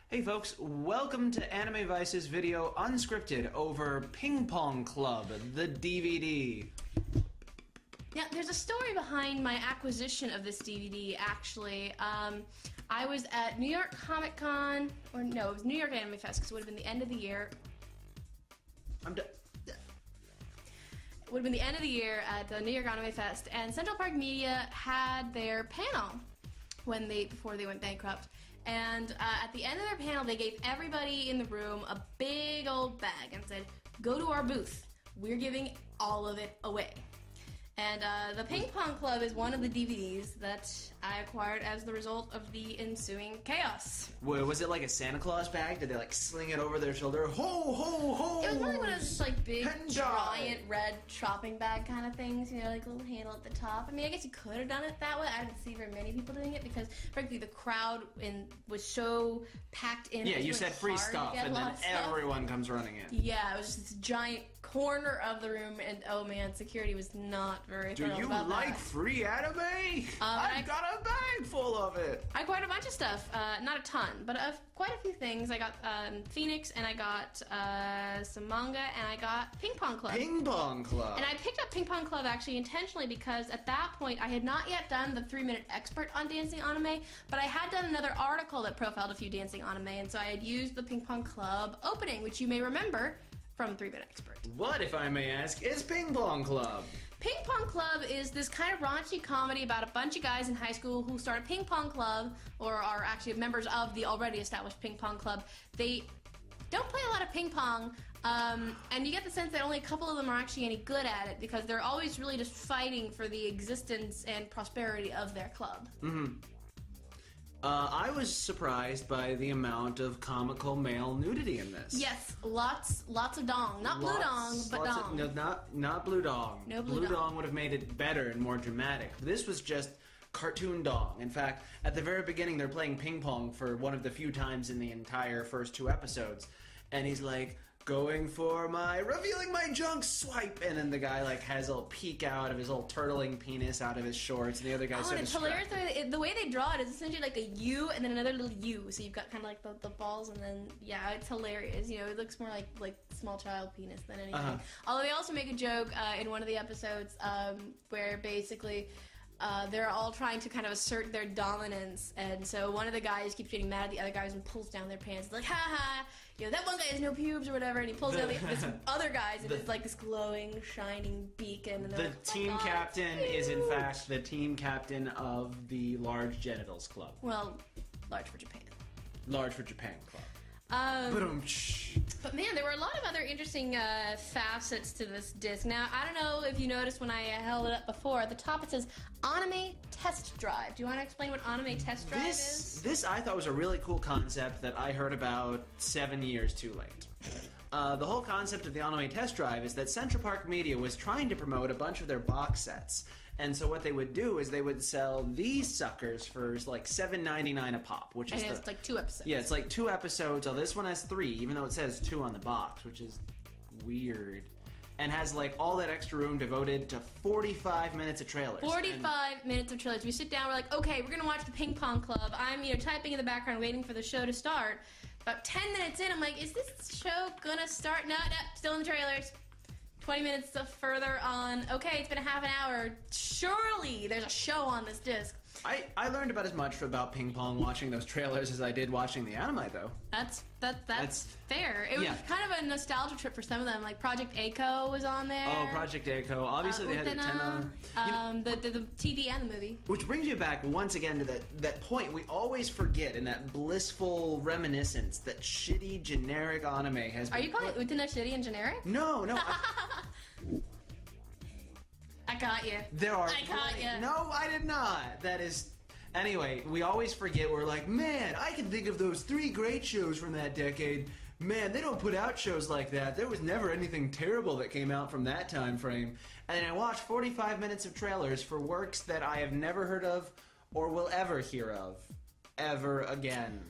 Hey folks, welcome to Anime Vice's video Unscripted over Ping Pong Club, the DVD. Now, there's a story behind my acquisition of this DVD, actually. I was at New York Comic Con, or no, it was New York Anime Fest, because it would have been the end of the year. It would have been the end of the year at the New York Anime Fest, and Central Park Media had their panel before they went bankrupt. And at the end of their panel, they gave everybody in the room a big old bag and said, "Go to our booth. We're giving all of it away." And the Ping Pong Club is one of the DVDs that I acquired as the result of the ensuing chaos. Was it like a Santa Claus bag? Did they like sling it over their shoulder? Ho, ho, ho! It was more like one of those like big, Hentai. giant red shopping bag kind of things, you know, like a little handle at the top. I mean, I guess you could have done it that way. I didn't see very many people doing it because, frankly, the crowd was so packed in. Yeah, you said free stuff, and then everyone comes running in. Yeah, it was just this giant corner of the room, and oh man, security was not very Do thrilled you about like that. free anime? I've got a bag full of it. I acquired a bunch of stuff, not a ton, but quite a few things. I got Phoenix, and I got some manga, and I got Ping Pong Club. Ping Pong Club. And I picked up Ping Pong Club actually intentionally because at that point I had not yet done the 3-minute expert on dancing anime, but I had done another article that profiled a few dancing anime, and so I had used the Ping Pong Club opening, which you may remember from 3-minute expert. What, if I may ask, is Ping Pong Club? Ping Pong Club is this kind of raunchy comedy about a bunch of guys in high school who start a ping pong club, or are actually members of the already established ping pong club. They don't play a lot of ping pong, and you get the sense that only a couple of them are actually any good at it because they're always really just fighting for the existence and prosperity of their club. Mm-hmm. I was surprised by the amount of comical male nudity in this. Yes, lots of dong. Not blue dong, but dong. No, not blue dong. No blue dong. Blue dong would have made it better and more dramatic. This was just cartoon dong. In fact, at the very beginning, they're playing ping pong for one of the few times in the entire first 2 episodes. And he's like, revealing my junk swipe, and then the guy like has a little peek out of his little turtling penis out of his shorts, and the other guy's and it's hilarious. The way they draw it is essentially like a U and then another little U, so you've got kind of like the balls, and then yeah, it's hilarious. You know, it looks more like small child penis than anything. Although they also make a joke in one of the episodes where basically they're all trying to kind of assert their dominance, and so one of the guys keeps getting mad at the other guys and pulls down their pants. It's like, ha ha, you know, that one guy has no pubes or whatever, and he pulls down this other guy's, and it's like this glowing, shining beacon. And the team captain is, in fact, the team captain of the Large Genitals Club. Well, large for Japan. Large for Japan Club. But man, there were a lot of other interesting facets to this disc. Now, I don't know if you noticed when I held it up before, at the top it says Anime Test Drive. Do you want to explain what Anime Test Drive is? This I thought was a really cool concept that I heard about 7 years too late. The whole concept of the Anime Test Drive is that Central Park Media was trying to promote a bunch of their box sets. And so what they would do is they would sell these suckers for like $7.99 a pop, which is it's like 2 episodes. Yeah, it's like 2 episodes. Oh, this one has 3, even though it says 2 on the box, which is weird. And has like all that extra room devoted to 45 minutes of trailers. 45 minutes of trailers. We sit down, we're like, okay, we're gonna watch the Ping Pong Club. I'm typing in the background, waiting for the show to start. About 10 minutes in, I'm like, is this show gonna start? No, still in the trailers. 20 minutes further on. Okay, it's been a half an hour. Surely there's a show on this disc. I learned about as much about ping pong watching those trailers as I did watching the anime, though. That's fair. It was kind of a nostalgia trip for some of them. Like Project Echo was on there. Oh, Project Echo. Obviously, they had the TV and the movie. Which brings you back once again to that point we always forget in that blissful reminiscence that shitty generic anime has. Are you calling Utena shitty and generic? No. I got you. I got you. No, I did not. That is... Anyway, we always forget. We're like, man, I can think of those 3 great shows from that decade. Man, they don't put out shows like that. There was never anything terrible that came out from that time frame. And I watched 45 minutes of trailers for works that I have never heard of or will ever hear of. Ever again.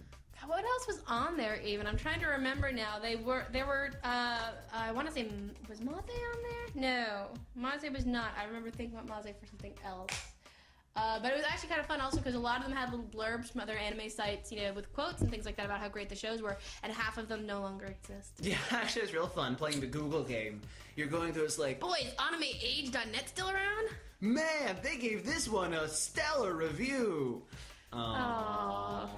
What else was on there even? I'm trying to remember now. There were I want to say, was Maze on there? No, Maze was not. I remember thinking about Maze for something else. But it was actually kind of fun also because a lot of them had little blurbs from other anime sites, you know, with quotes and things like that about how great the shows were, and half of them no longer exist. Yeah, actually it's real fun playing the Google game. You're going through this like, boy, is AnimeAge.net still around? Man, they gave this one a stellar review. Oh.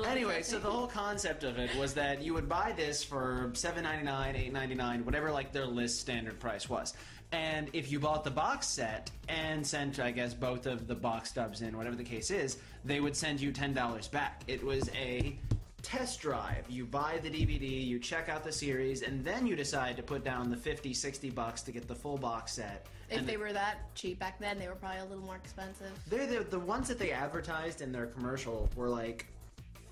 Anyway, so the whole concept of it was that you would buy this for $7.99, $8.99, whatever like their list standard price was. And if you bought the box set and sent, I guess, both of the box stubs in, whatever the case is, they would send you $10 back. It was a test drive. You buy the DVD, you check out the series, and then you decide to put down the $50, $60 to get the full box set. If they were that cheap back then, they were probably a little more expensive. The ones that they advertised in their commercial were like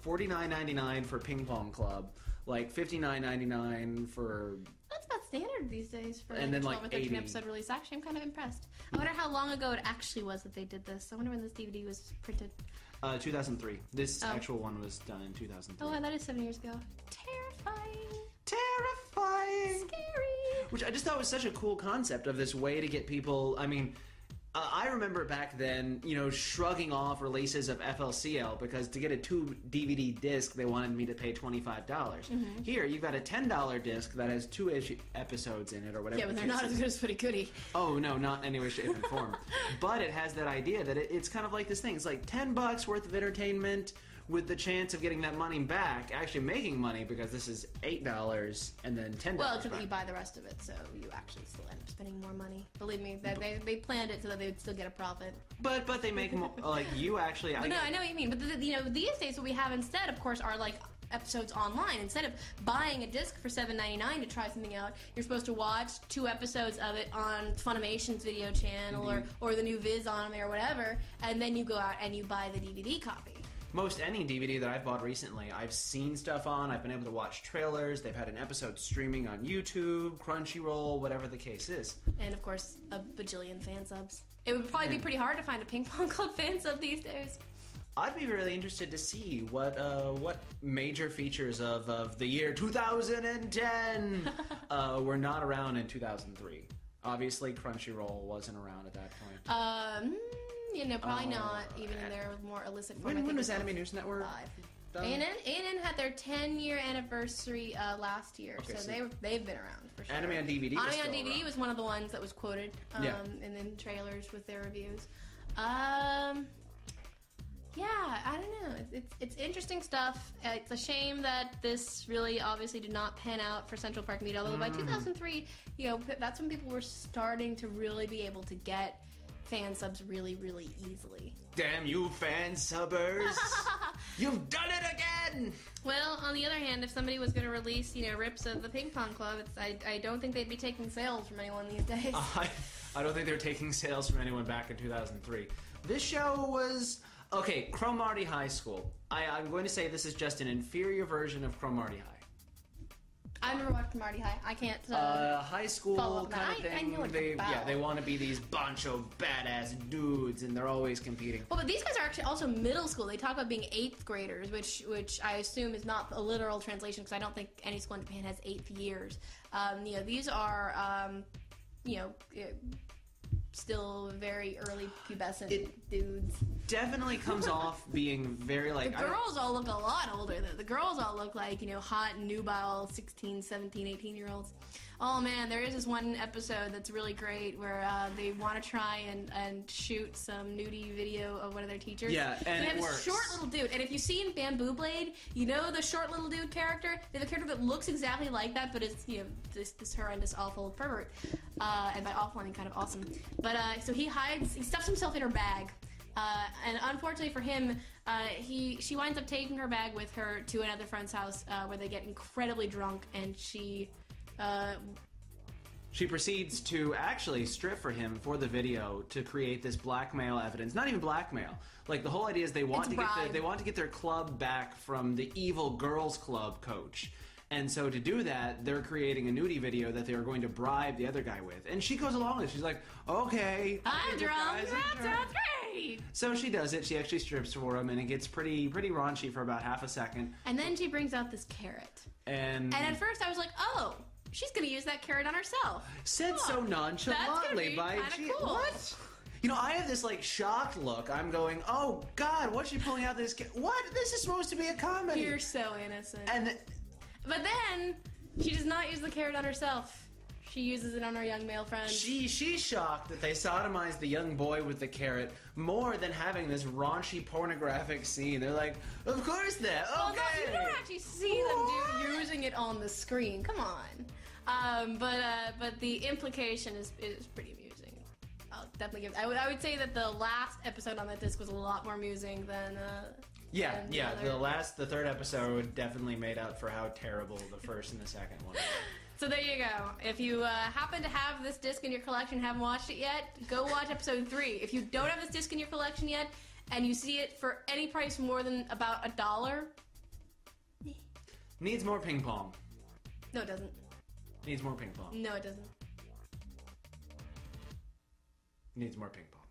$49.99 for Ping Pong Club, like $59.99 for... That's about standard these days for and then 12 like or 13 80. episode release. Actually, I'm kind of impressed. I wonder how long ago it actually was that they did this. I wonder when this DVD was printed. 2003. This actual one was done in 2003. Oh, that is 7 years ago. Terrifying. Terrifying. Scary. Which I just thought was such a cool concept of this way to get people, I mean... I remember back then, you know, shrugging off releases of FLCL because to get a 2 DVD disc, they wanted me to pay $25. Mm-hmm. Here, you've got a $10 disc that has 2 episodes in it or whatever. Yeah, but they're not as good as Footy Goody. Oh, no, not in any way, shape, and form. But it has that idea that it's kind of like this thing. It's like $10 worth of entertainment with the chance of getting that money back, actually making money because this is $8 and then $10. Well, except that you buy the rest of it, so you actually still end up spending more money. Believe me, they planned it so that they would still get a profit. But they make more, like you actually. I know what you mean. But you know, these days what we have instead, of course, are like episodes online. Instead of buying a disc for $7.99 to try something out, you're supposed to watch 2 episodes of it on Funimation's video channel or the new Viz Anime or whatever, and then you go out and you buy the DVD copy. Most any DVD that I've bought recently, I've seen stuff on, I've been able to watch trailers, they've had an episode streaming on YouTube, Crunchyroll, whatever the case is. And of course, a bajillion fan subs. It would probably be pretty hard to find a Ping Pong Club fan sub these days. I'd be really interested to see what major features of the year 2010 were not around in 2003. Obviously, Crunchyroll wasn't around at that point. You know, probably not, even in their more illicit form. When was Anime News Network? ANN had their 10-year anniversary last year, okay, so they've been around for sure. Anime on DVD. Anime on DVD was one of the ones that was quoted in the trailers with their reviews. Yeah, I don't know. It's interesting stuff. It's a shame that this really obviously did not pan out for Central Park Media. Although by 2003, you know, that's when people were starting to really be able to get fan subs really, really easily. Damn you, fan subbers! You've done it again! Well, on the other hand, if somebody was going to release, you know, rips of the Ping Pong Club, I don't think they'd be taking sales from anyone these days. I don't think they're taking sales from anyone back in 2003. This show was... Okay, Cromartie High School. I'm going to say this is just an inferior version of Cromartie High. I've never watched Cromartie High. I can't. High school kind of thing. I know they want to be these bunch of badass dudes, and they're always competing. Well, but these guys are actually also middle school. They talk about being 8th graders, which I assume is not a literal translation because I don't think any school in Japan has 8th years. You know, these are still very early pubescent dudes. Definitely comes off being very like... The girls all look a lot older though. The girls all look like, you know, hot, nubile 16, 17, 18-year-olds. Oh man, there is this one episode that's really great where they want to try and shoot some nudie video of one of their teachers. Yeah, and they have it this works. short little dude, and if you've seen Bamboo Blade, you know the short little dude character? They have a character that looks exactly like that, but it's, you know, this horrendous, awful pervert. And by awful, I mean kind of awesome. But, so he stuffs himself in her bag. And unfortunately for him, she winds up taking her bag with her to another friend's house where they get incredibly drunk, and she proceeds to actually strip for him for the video to create this blackmail evidence. Not even blackmail. Like the whole idea is they want to get their club back from the evil girls club coach. And so to do that, they're creating a nudie video that they are going to bribe the other guy with. And she goes along with it. She's like, okay. I'm drunk. That sounds great. So she does it. She actually strips for him, and it gets pretty raunchy for about half a second. And then she brings out this carrot. And at first I was like, oh, she's going to use that carrot on herself. Said so nonchalantly by... Cool. What? You know, I have this like shocked look. I'm going, oh God, what's she pulling out this? What? This is supposed to be a comedy. You're so innocent. But then she does not use the carrot on herself. She uses it on our young male friend. She's shocked that they sodomized the young boy with the carrot more than having this raunchy pornographic scene. They're like, of course that. Okay. Well, no, you never actually see them using it on the screen. Come on. But the implication is pretty amusing. I'll definitely give. I would say that the last episode on that disc was a lot more amusing than. The third episode definitely made up for how terrible the first and the second one were. So there you go. If you happen to have this disc in your collection and haven't watched it yet, go watch episode 3. If you don't have this disc in your collection yet, and you see it for any price more than about $1... Needs more ping pong. No, it doesn't. Needs more ping pong. No, it doesn't. Needs more ping pong.